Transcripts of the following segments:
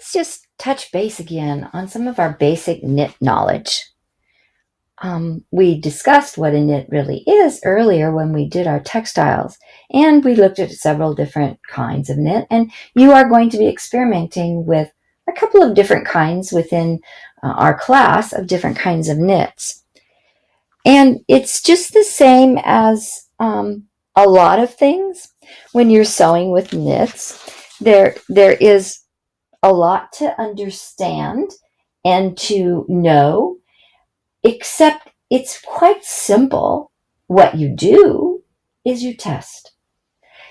let's just touch base again on some of our basic knit knowledge. We discussed what a knit really is earlier when we did our textiles, and we looked at several different kinds of knit, and you are going to be experimenting with a couple of different kinds within our class of different kinds of knits. And it's just the same as a lot of things. When you're sewing with knits, there is a lot to understand and to know, except it's quite simple. What you do is you test.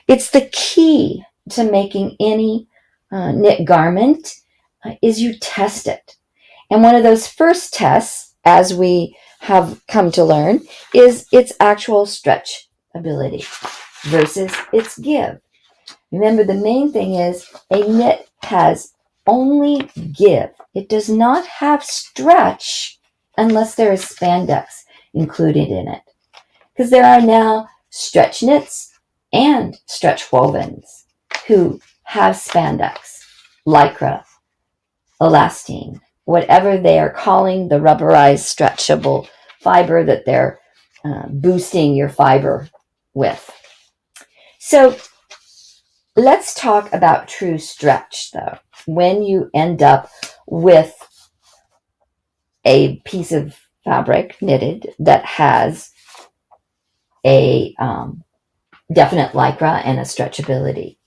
It's the key to making any knit garment is you test it. And one of those first tests, as we have come to learn, is its actual stretch ability versus its give. Remember, the main thing is a knit has only give. It does not have stretch unless there is spandex included in it. Because there are now stretch knits and stretch wovens who have spandex, lycra, elastane, whatever they are calling the rubberized stretchable fiber that they're boosting your fiber with. So let's talk about true stretch, though. When you end up with a piece of fabric knitted that has a definite lycra and a stretchability.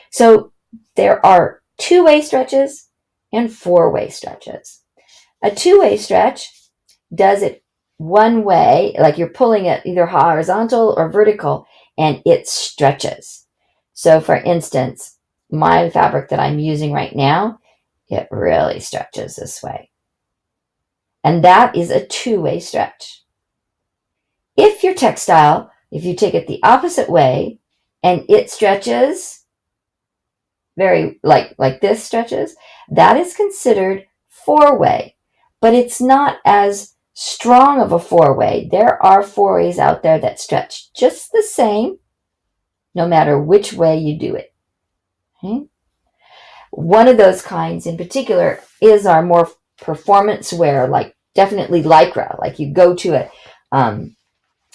So there are two-way stretches and four-way stretches. A two-way stretch does it one way, like you're pulling it either horizontal or vertical, and it stretches. So for instance, my fabric that I'm using right now, it really stretches this way. And that is a two-way stretch. If your textile, if you take it the opposite way and it stretches very like this stretches, that is considered four-way, but it's not as strong of a four-way. There are four-ways out there that stretch just the same, no matter which way you do it. Okay? One of those kinds in particular is our more performance wear, like definitely lycra. Like you go to an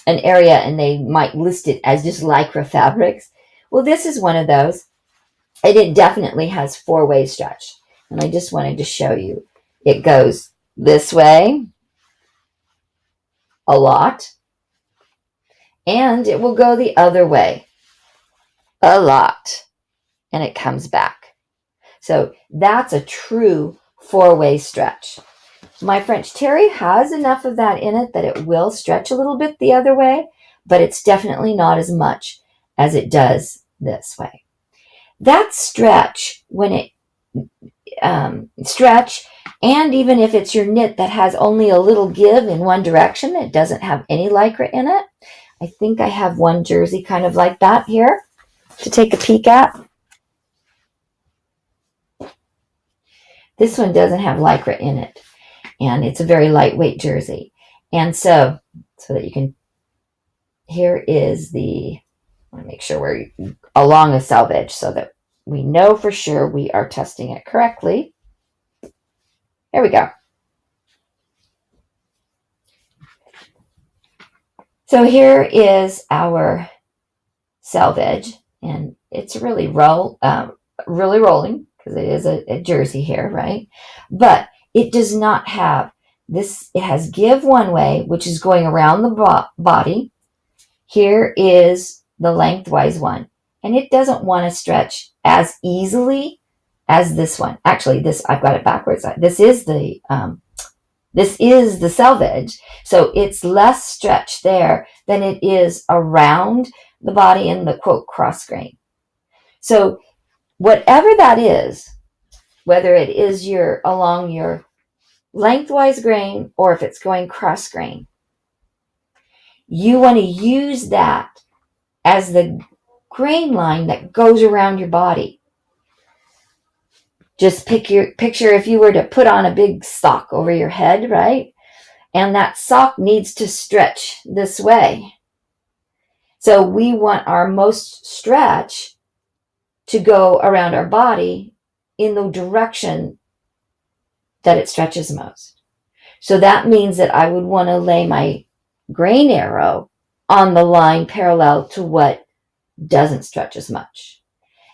area and they might list it as just lycra fabrics. Well, this is one of those, and it definitely has four-way stretch. And I just wanted to show you. It goes this way a lot, and it will go the other way a lot, and it comes back. So that's a true four-way stretch. My French terry has enough of that in it that it will stretch a little bit the other way, but it's definitely not as much as it does this way. That stretch, when it stretch, and even if it's your knit that has only a little give in one direction, it doesn't have any lycra in it. I think I have one jersey kind of like that here to take a peek at. This one doesn't have lycra in it, and it's a very lightweight jersey. And so that you can, here is the, I want to make sure we're along a selvage so that we know for sure we are testing it correctly. There we go. So here is our selvage, and it's really rolling because it is a jersey here, right? But it does not have this. It has give one way, which is going around the body. Here is the lengthwise one, and it doesn't want to stretch as easily as this one. Actually, this, I've got it backwards. This is the selvage, so it's less stretch there than it is around the body in the quote cross grain. So whatever that is, whether it is along your lengthwise grain or if it's going cross grain, you want to use that as the grain line that goes around your body. Just picture if you were to put on a big sock over your head, right? And that sock needs to stretch this way. So we want our most stretch to go around our body in the direction that it stretches most. So that means that I would want to lay my grain arrow on the line parallel to what doesn't stretch as much.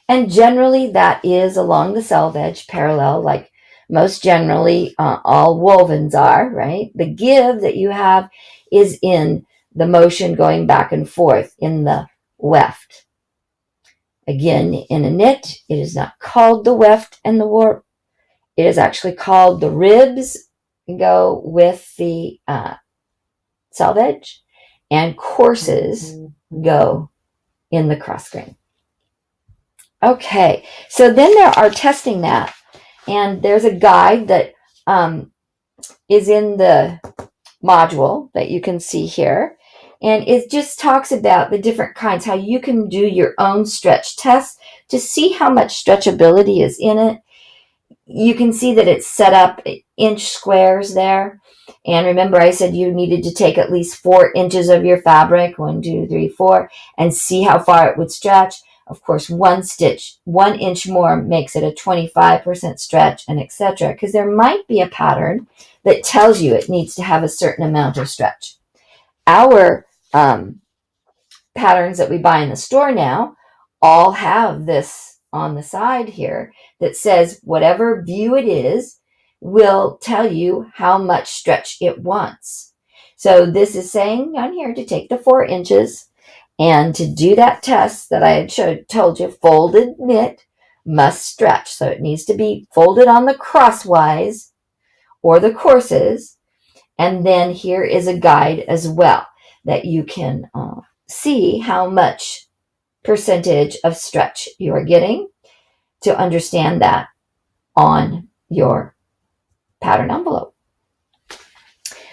And generally that is along the selvage parallel, like most generally all wovens are, right? The give that you have is in the motion going back and forth in the weft. Again, in a knit, it is not called the weft and the warp. It is actually called the ribs go with the selvage, and courses go in the cross grain. Okay, so then there are testing that, and there's a guide that is in the module that you can see here, and it just talks about the different kinds, how you can do your own stretch test to see how much stretchability is in it. You can see that it's set up inch squares there. And remember, I said you needed to take at least 4 inches of your fabric, 1, 2, 3, 4, and see how far it would stretch. Of course, 1 stitch, 1 inch more makes it a 25% stretch, and etc. Because there might be a pattern that tells you it needs to have a certain amount of stretch. Our patterns that we buy in the store now all have this on the side here that says whatever view it is will tell you how much stretch it wants. So this is saying down here to take the 4 inches and to do that test that I had told you, folded knit must stretch. So it needs to be folded on the crosswise or the courses. And then here is a guide as well that you can see how much percentage of stretch you are getting to understand that on your pattern envelope.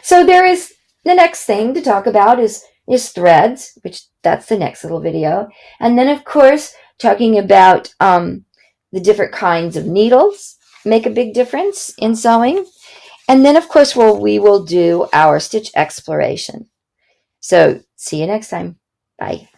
So there is the next thing to talk about is threads, which that's the next little video. And then of course talking about the different kinds of needles make a big difference in sewing. And then of course we will do our stitch exploration. So see you next time. Bye.